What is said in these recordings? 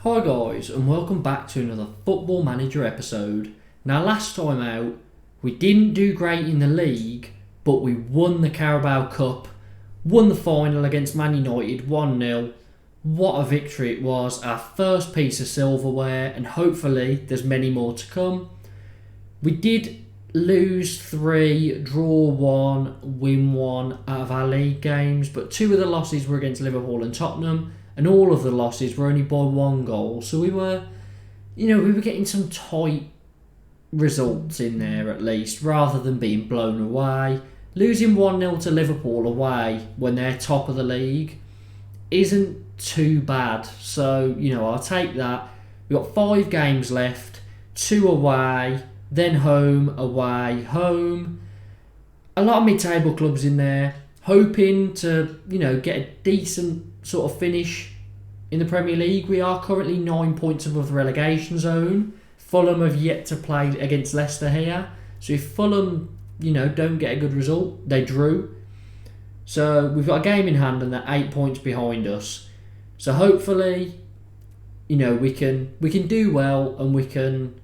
Hi guys, and welcome back to another Football Manager episode. Now last time out, we didn't do great in the league, but we won the Carabao Cup, won the final against Man United 1-0. What a victory it was, our first piece of silverware, and hopefully there's many more to come. We did lose 3, draw 1, win 1 out of our league games, but 2 of the losses were against Liverpool and Tottenham, and all of the losses were only by 1 goal. So we were getting some tight results in there at least, rather than being blown away. Losing 1-0 to Liverpool away when they're top of the league isn't too bad. So, I'll take that. We've got 5 games left, 2 away, then home, away, home. A lot of mid-table clubs in there, hoping to, get a decent sort of finish in the Premier League. We are currently 9 points above the relegation zone. Fulham have yet to play against Leicester here. So if Fulham, don't get a good result, they drew. So we've got a game in hand and they're 8 points behind us. So hopefully, we can do well and we can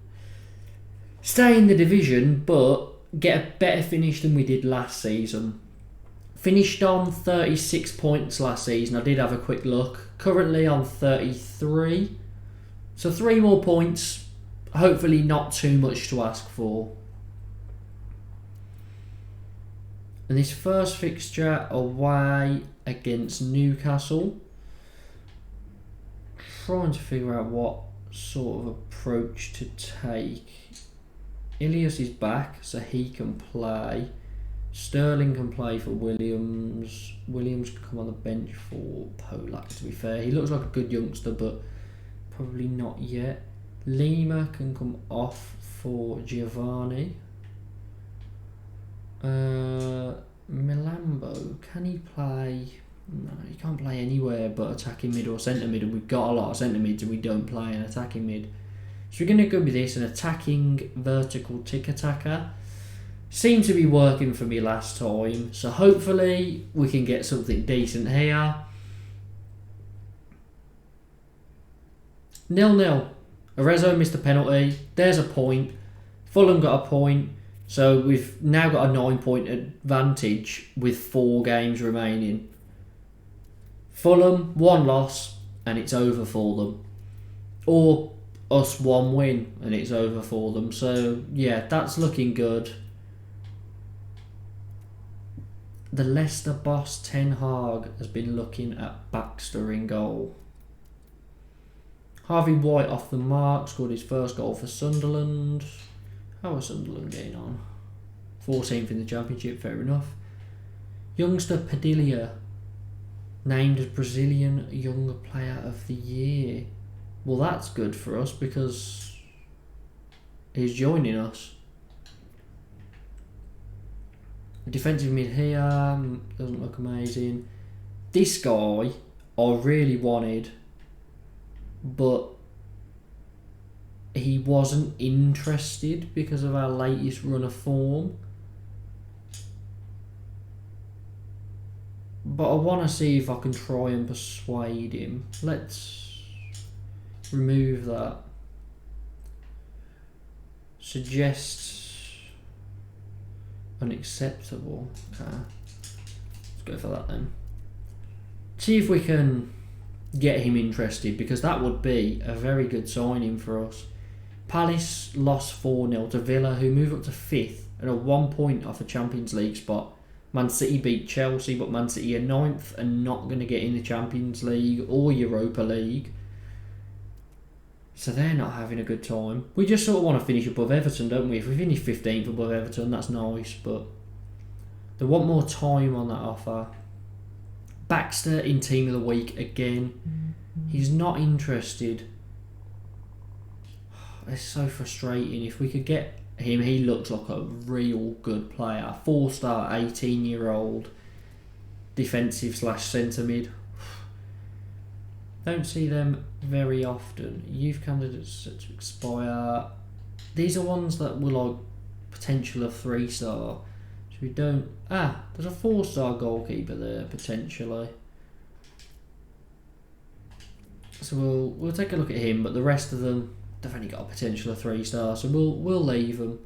stay in the division, but get a better finish than we did last season. Finished on 36 points last season. I did have a quick look. Currently on 33. So 3 more points. Hopefully not too much to ask for. And this first fixture away against Newcastle. Trying to figure out what sort of approach to take. Ilias is back, so he can play. Sterling can play for Williams. Williams can come on the bench for Polak, to be fair. He looks like a good youngster, but probably not yet. Lima can come off for Giovanni. Milambo, can he play? No, he can't play anywhere but attacking mid or centre mid, and we've got a lot of centre mids and we don't play an attacking mid. So we're going to go with this, an attacking vertical tick-attacker. Seemed to be working for me last time, so hopefully we can get something decent here. 0-0. Arezzo missed a penalty. There's a point. Fulham got a point. So we've now got a 9-point advantage with 4 games remaining. Fulham, 1 loss, and it's over for them. Or us 1 win, and it's over for them. So, yeah, that's looking good. The Leicester boss, Ten Hag, has been looking at Baxter in goal. Harvey White off the mark, scored his first goal for Sunderland. How are Sunderland getting on? 14th in the Championship, fair enough. Youngster Padilla, named as Brazilian Young Player of the Year. Well, that's good for us because he's joining us. Defensive mid here, doesn't look amazing. This guy I really wanted, but he wasn't interested because of our latest run of form. But I want to see if I can try and persuade him. Let's remove that. Suggest unacceptable. Okay. Let's go for that then. See if we can get him interested, because that would be a very good signing for us. Palace lost 4-0 to Villa, who move up to 5th and are 1 point off a Champions League spot. Man City beat Chelsea, but Man City are 9th and not going to get in the Champions League or Europa League. So they're not having a good time. We just sort of want to finish above Everton, don't we? If we finish 15th above Everton, that's nice, but they want more time on that offer. Baxter in Team of the Week again. He's not interested. It's so frustrating. If we could get him, he looks like a real good player. 4-star, 18-year-old, defensive / centre mid. Don't see them very often. Youth candidates set to expire. These are ones that were like potential of 3-star. So we don't... there's a 4-star goalkeeper there, potentially. So we'll take a look at him, but the rest of them, they've only got a potential of 3 stars, so we'll leave them.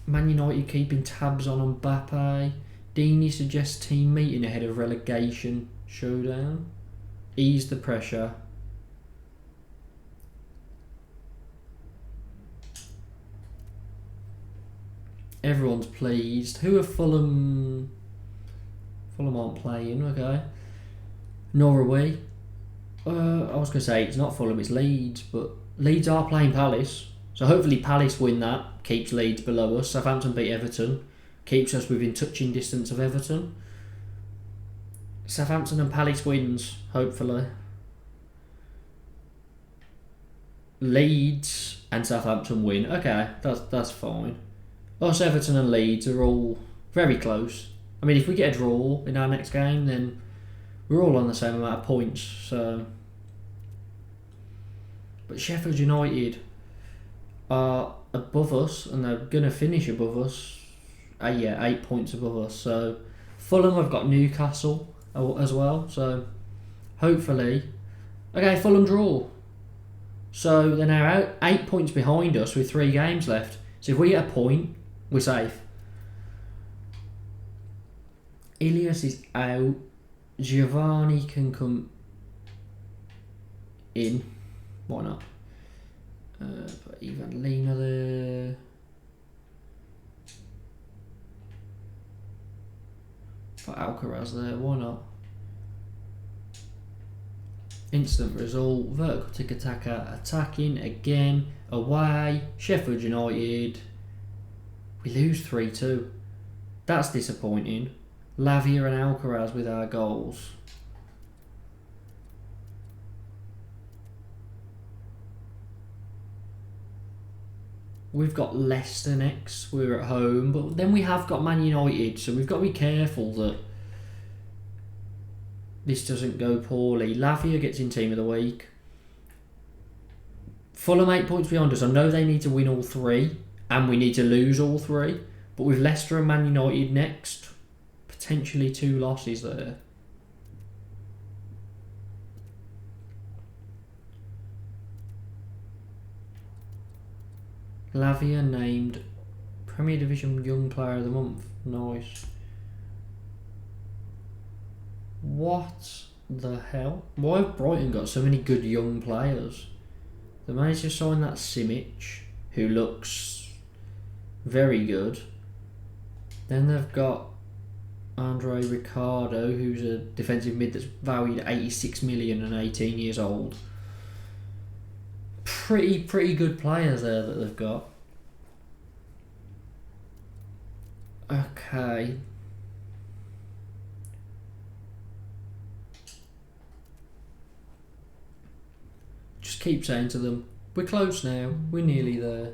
Man United keeping tabs on Mbappe. Deeney suggests team meeting ahead of relegation showdown. Ease the pressure. Everyone's pleased. Who are Fulham? Fulham aren't playing, okay. Nor are we. I was going to say it's not Fulham, it's Leeds, but Leeds are playing Palace. So hopefully Palace win that, keeps Leeds below us. Southampton beat Everton, keeps us within touching distance of Everton. Southampton and Palace wins, hopefully. Leeds and Southampton win. Okay, that's fine. Us, Everton and Leeds are all very close. I mean, if we get a draw in our next game, then we're all on the same amount of points. So, but Sheffield United are above us, and they're going to finish above us. 8 points above us. So Fulham have got Newcastle as well. So hopefully, okay, Fulham draw. So they're now out 8 points behind us with 3 games left. So if we get a point, we're safe. Ilias is out. Giovanni can come in. Why not? Put Ivan Lena there. Put Alcaraz there. Why not? Instant result. Vertical tiki-taka. Attacking again. Away. Sheffield United. We lose 3-2. That's disappointing. Lavia and Alcaraz with our goals. We've got Leicester next. We're at home, but then we have got Man United, so we've got to be careful that this doesn't go poorly. Lavia gets in team of the week. Fulham 8 points behind us. I know they need to win all 3, and we need to lose all 3. But with Leicester and Man United next, potentially 2 losses there. Lavia named Premier Division Young Player of the Month. Nice. What the hell? Why have Brighton got so many good young players? They managed to sign that Simic, who looks very good. Then they've got Andre Ricardo, who's a defensive mid that's valued at 86 million and 18 years old. Pretty good players there that they've got. Okay. Just keep saying to them, we're close now, we're nearly there.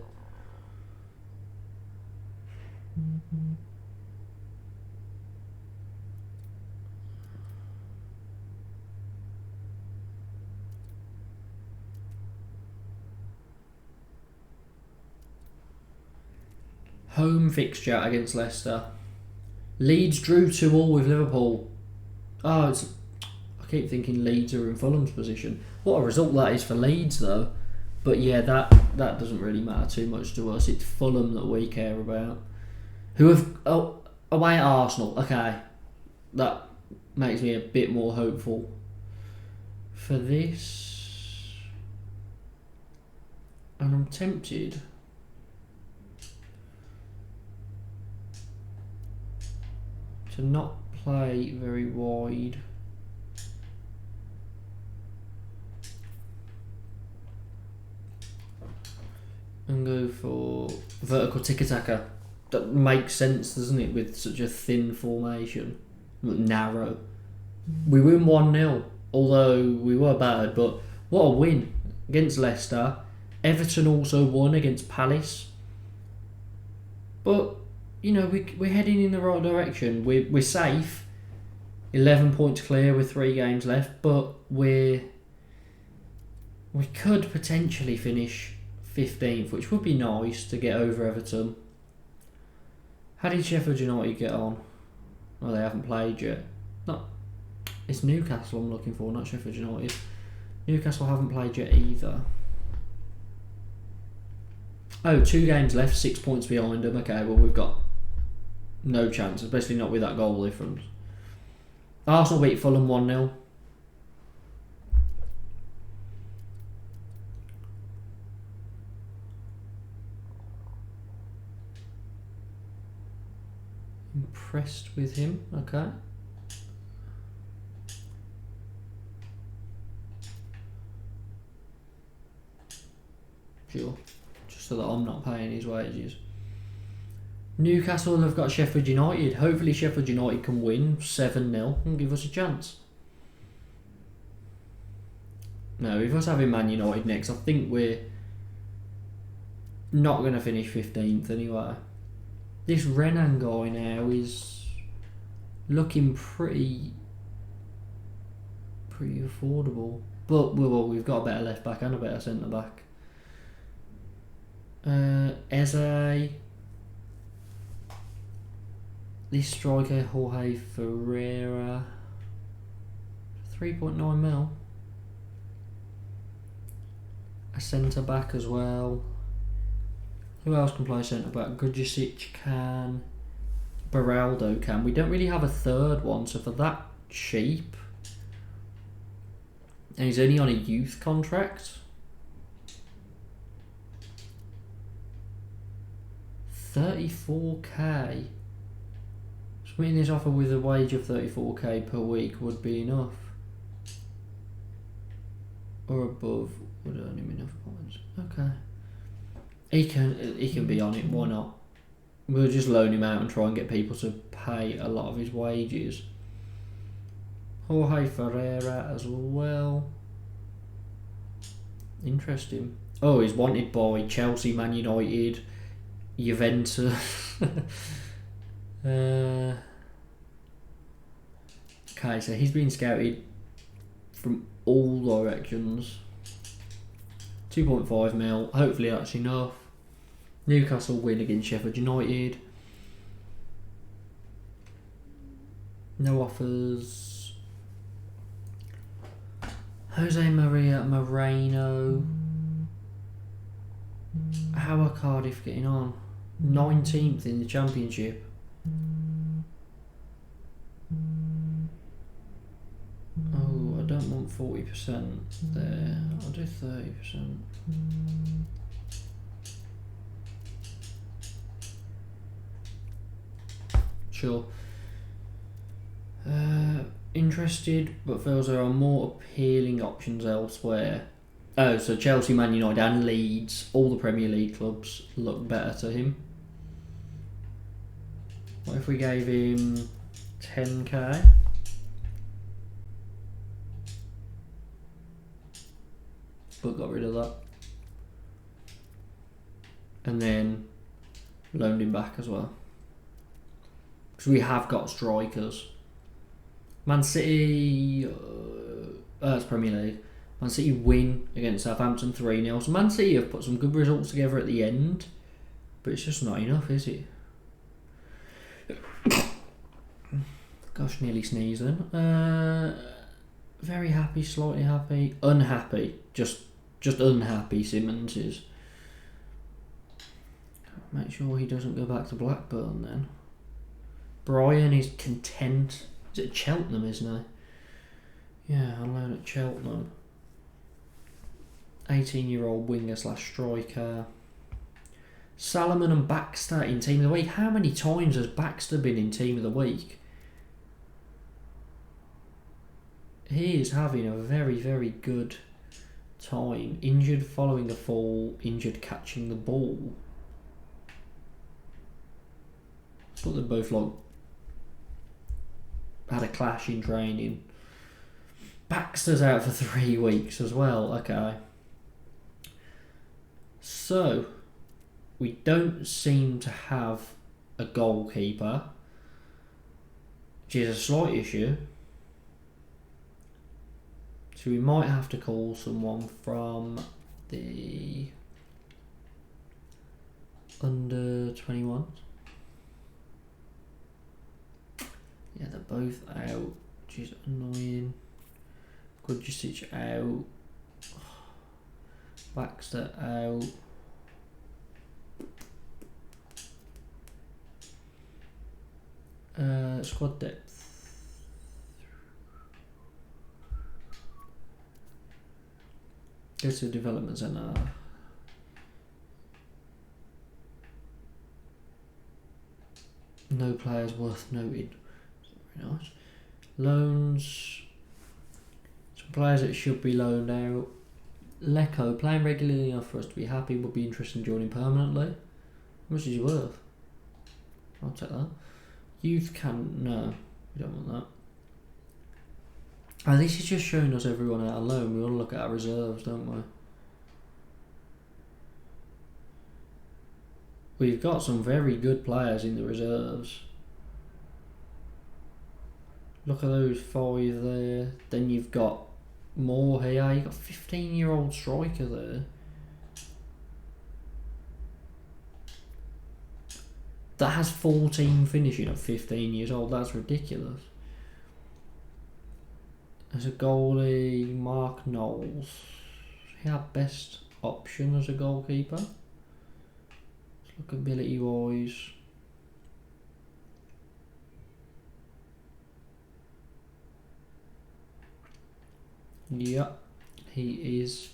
Home fixture against Leicester. Leeds drew 2-2 with Liverpool. I keep thinking Leeds are in Fulham's position. What a result that is for Leeds though. But yeah, that doesn't really matter too much to us. It's Fulham that we care about. Who have away at Arsenal. Okay, that makes me a bit more hopeful for this. And I'm tempted to not play very wide. And go for vertical tiki-taka. That makes sense, doesn't it, with such a thin formation? Narrow. We win 1-0, although we were battered, but what a win against Leicester. Everton also won against Palace. But you know, we're heading in the right direction. We're safe. 11 points clear with 3 games left, but we could potentially finish 15th, which would be nice to get over Everton. How did Sheffield United get on? Well, they haven't played yet. No, it's Newcastle I'm looking for, not Sheffield United. Newcastle haven't played yet either. Oh, 2 games left, 6 points behind them. Okay, well, we've got no chance, especially not with that goal difference. Arsenal beat Fulham 1-0. Impressed with him, okay. Sure. Just so that I'm not paying his wages. Newcastle have got Sheffield United. Hopefully Sheffield United can win 7-0 and give us a chance. No, with us having Man United next, I think we're not going to finish 15th anyway. This Renan guy now is looking pretty affordable. But well, we've got a better left back and a better centre back. Eze. This striker, Jorge Ferreira. 3.9 mil. A centre back as well. Who else can play centre back? Gudjicic can. Beraldo can. We don't really have a third one, so for that cheap. And he's only on a youth contract. 34k. Submitting this offer with a wage of 34k per week would be enough. Or above would earn him enough points. Okay. He can be on it, why not? We'll just loan him out and try and get people to pay a lot of his wages. Jorge Ferreira as well. Interesting. Oh, he's wanted by Chelsea, Man United, Juventus. Okay, so he's been scouted from all directions. 2.5 mil. Hopefully that's enough. Newcastle win against Sheffield United. No offers. Jose Maria Moreno. How are Cardiff getting on? 19th in the Championship. Oh, I don't want 40% there. I'll do 30%. Sure. Interested, but feels there are more appealing options elsewhere. Oh, so Chelsea, Man United and Leeds, all the Premier League clubs look better to him. What if we gave him 10k? But got rid of that. And then loaned him back as well. Because we have got strikers. Man City, that's Premier League. Man City win against Southampton 3-0. So Man City have put some good results together at the end. But it's just not enough, is it? Gosh, nearly sneezed then. Very happy, slightly happy, unhappy. Just unhappy Simmons is. Make sure he doesn't go back to Blackburn then. Brian is content. Is it Cheltenham, isn't he? Yeah, on loan at Cheltenham. 18-year-old winger / striker. Salomon and Baxter in Team of the Week. How many times has Baxter been in Team of the Week? He is having a very, very good time. Injured following a fall, injured catching the ball. I thought they both had a clash in training. Baxter's out for 3 weeks as well. Okay. So, we don't seem to have a goalkeeper, which is a slight issue. So we might have to call someone from the under 21s. Yeah, they're both out, which is annoying. Gudjicic out. Baxter out. Squad depth. Go to the development centre. No players worth noting. Very nice. Loans. Some players that should be loaned out. Lecco, playing regularly enough for us to be happy, would be interested in joining permanently. How much is he worth? I'll take that. Youth can... No, we don't want that. Oh, this is just showing us everyone out alone. We want to look at our reserves, don't we? We've got some very good players in the reserves. Look at those 5 there. Then you've got more here. You've got a 15-year-old striker there. That has 14 finishing at 15 years old. That's ridiculous. As a goalie, Mark Knowles. Is he our best option as a goalkeeper? Let's look ability-wise. Yep, he is.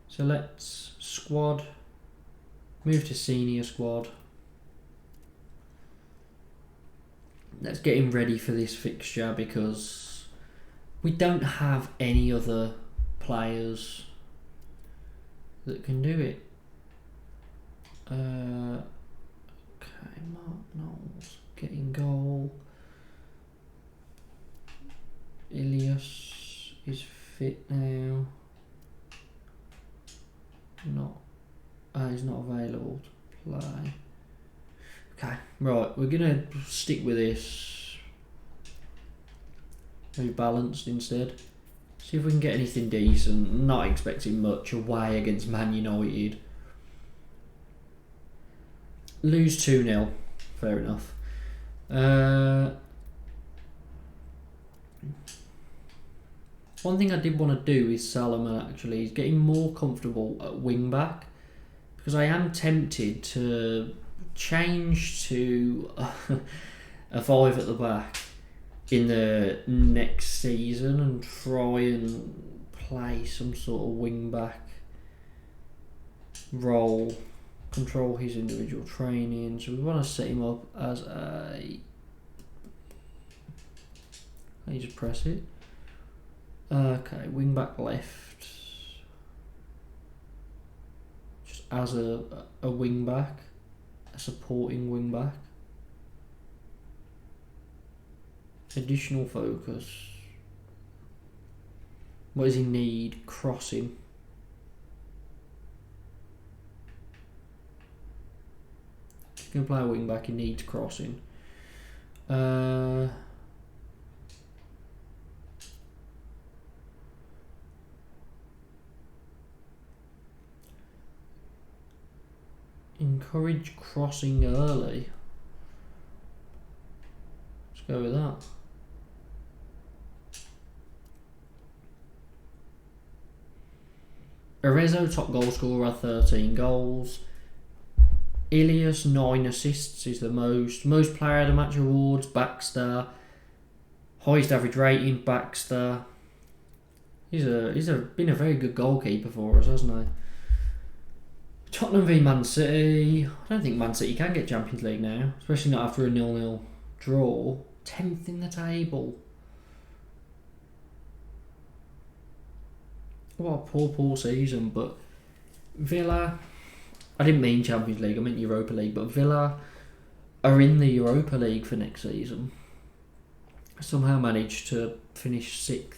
So let's squad. Move to senior squad. Let's get him ready for this fixture because we don't have any other players that can do it. Okay, Mark Knowles getting goal. Ilias is fit now. He's not available to play. Okay, right, we're gonna stick with this. Maybe balanced instead. See if we can get anything decent. Not expecting much away against Man United. Lose 2-0. Fair enough. One thing I did want to do is Salomon actually. He's getting more comfortable at wing back. Because I am tempted to change to a 5 at the back in the next season and try and play some sort of wing back role, control his individual training. So we want to set him up as a... You just press it. Okay, wing back left. Just as a wing back. A supporting wing back. Additional focus. What does he need? Crossing. If you can play a wing back, he needs crossing. Encourage crossing early. Let's go with that. Arezzo, top goal scorer, 13 goals. Ilias, 9 assists is the most. Most player of the match awards, Baxter. Highest average rating, Baxter. He's been a very good goalkeeper for us, hasn't he? Tottenham v Man City. I don't think Man City can get Champions League now, especially not after a 0-0 draw. 10th in the table. What a poor season, but Villa, I didn't mean Champions League, I meant Europa League, but Villa are in the Europa League for next season. Somehow managed to finish 6th.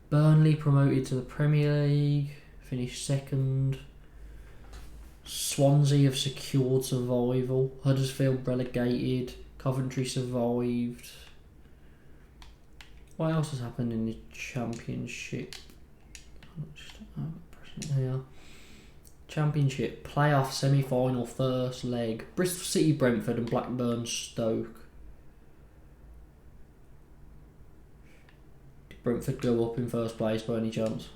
Burnley promoted to the Premier League, finished 2nd. Swansea have secured survival. Huddersfield relegated. Coventry survived. What else has happened in the Championship? Yeah. Championship playoff semi-final first leg. Bristol City, Brentford, and Blackburn, Stoke. Did Brentford go up in first place by any chance?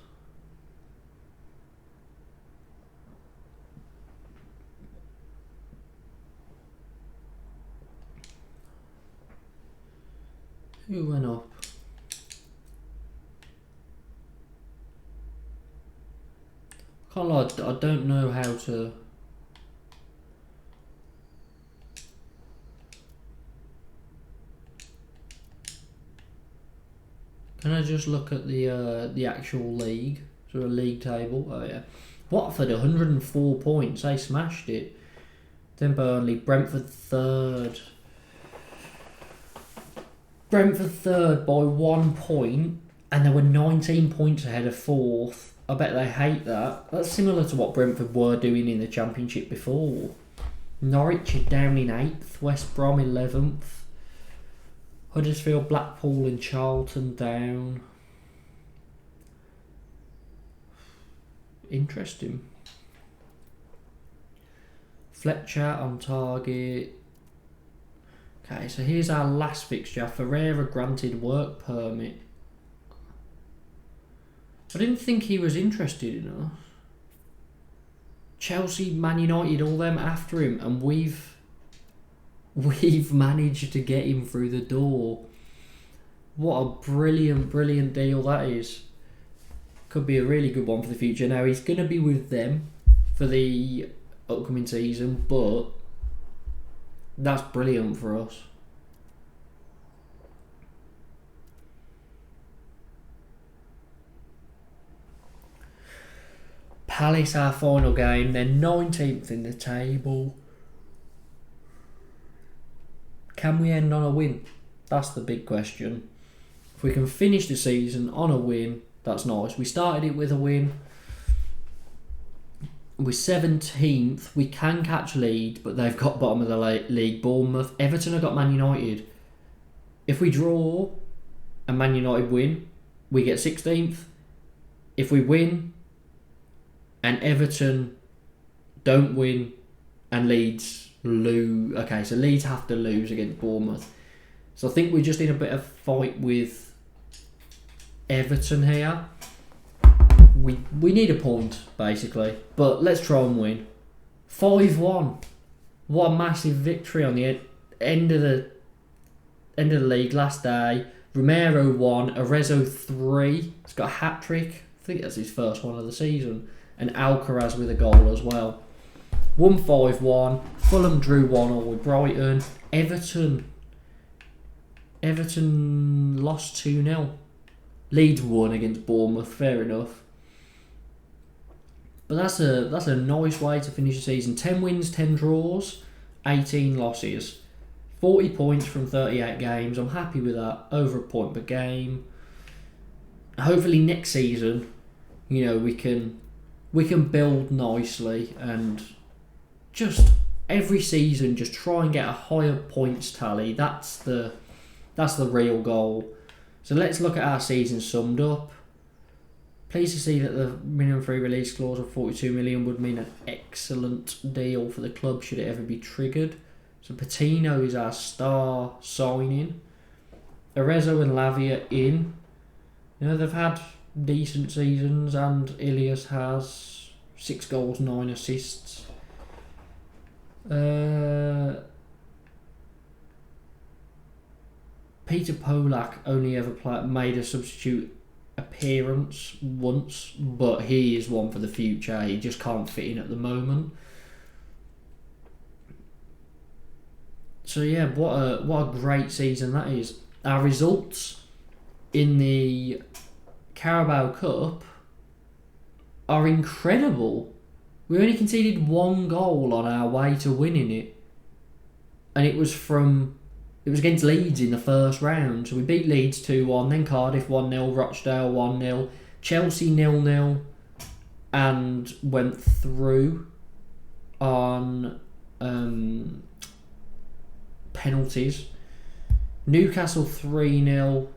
Who went up? Can't lie, I don't know how to. Can I just look at the actual league, sort of league table? Oh yeah, Watford 104 points. They smashed it. Then Burnley, Brentford third. Brentford third by 1 point, and they were 19 points ahead of fourth. I bet they hate that. That's similar to what Brentford were doing in the Championship before. Norwich are down in 8th, West Brom 11th. Huddersfield, Blackpool and Charlton down. Interesting. Fletcher on target. Okay, so here's our last fixture. Ferreira granted work permit. I didn't think he was interested enough. Chelsea, Man United, all them after him, and we've managed to get him through the door. What a brilliant, brilliant deal that is. Could be a really good one for the future. Now, he's going to be with them for the upcoming season, but that's brilliant for us. Palace, our final game. They're 19th in the table. Can we end on a win? That's the big question. If we can finish the season on a win, that's nice. We started it with a win. We're 17th. We can catch lead, but they've got bottom of the league. Bournemouth. Everton have got Man United. If we draw and Man United win, we get 16th. If we win and Everton don't win and Leeds lose. Okay, so Leeds have to lose against Bournemouth. So I think we're just in a bit of fight with Everton here. We need a point, basically. But let's try and win. 5-1. What a massive victory on the end of the league last day. Romero 1, Arezzo 3. He's got a hat-trick. I think that's his first one of the season. And Alcaraz with a goal as well. 1-5-1. Fulham drew 1-1 with Brighton. Everton lost 2-0. Leeds won against Bournemouth. Fair enough. But that's a nice way to finish the season. 10 wins, 10 draws, 18 losses. 40 points from 38 games. I'm happy with that. Over a point per game. Hopefully next season, we can build nicely and just every season just try and get a higher points tally. That's the real goal. So let's look at our season summed up. Pleased to see that the minimum free release clause of 42 million would mean an excellent deal for the club should it ever be triggered. So Patino is our star signing. Arezzo and Lavia in. They've had decent seasons, and Ilias has 6 goals, 9 assists. Peter Polak only ever made a substitute appearance once, but he is one for the future. He just can't fit in at the moment. So yeah, what a great season that is. Our results in the Carabao Cup are incredible. We only conceded 1 goal on our way to winning it, and it was against Leeds in the first round. So we beat Leeds 2-1, then Cardiff 1-0, Rochdale 1-0, Chelsea 0-0, and went through on penalties. Newcastle 3-0,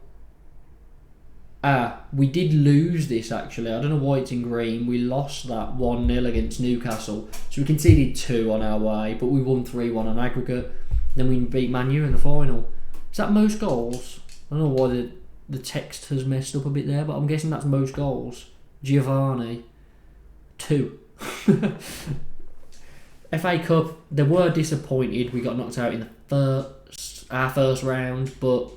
We did lose this actually. I don't know why it's in green. We lost that 1-0 against Newcastle. So we conceded 2 on our way, but we won 3-1 on aggregate. Then we beat Man U in the final. Is that most goals? I don't know why the text has messed up a bit there, but I'm guessing that's most goals. Giovanni. 2. FA Cup, they were disappointed. We got knocked out in our first round, but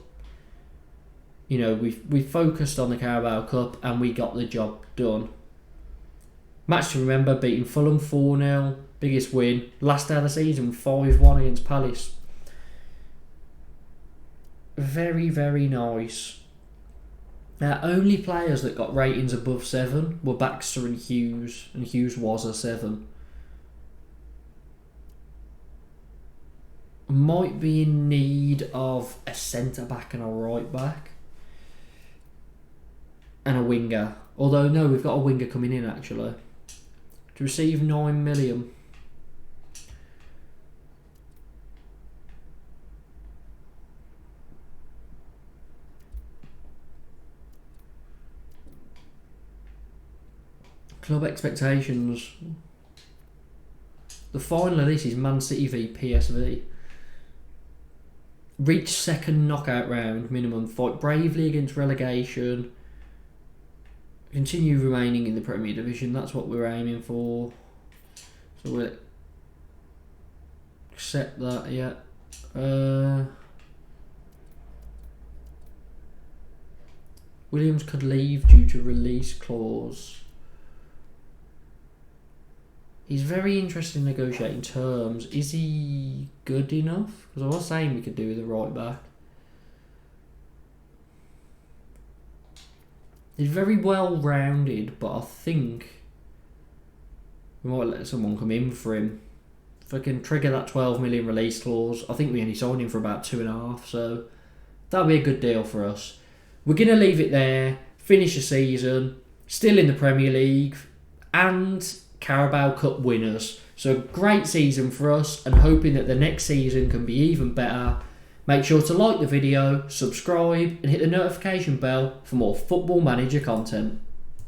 you know, we focused on the Carabao Cup and we got the job done. Match to remember, beating Fulham 4-0, biggest win. Last day of the season, 5-1 against Palace. Very, very nice. Only players that got ratings above 7 were Baxter and Hughes was a 7. Might be in need of a centre-back and a right-back. And a winger. Although, no, we've got a winger coming in, actually. To receive 9 million. Club expectations. The final of this is Man City v PSV. Reach second knockout round minimum. Fight bravely against relegation. Continue remaining in the Premier Division. That's what we're aiming for. So we'll accept that, yeah. Williams could leave due to release clause. He's very interested in negotiating terms. Is he good enough? Because I was saying we could do with a right back. He's very well rounded, but I think we might let someone come in for him. If I can trigger that 12 million release clause, I think we only signed him for about 2.5, so that'll be a good deal for us. We're going to leave it there, finish the season, still in the Premier League, and Carabao Cup winners. So great season for us, and hoping that the next season can be even better. Make sure to like the video, subscribe and hit the notification bell for more Football Manager content.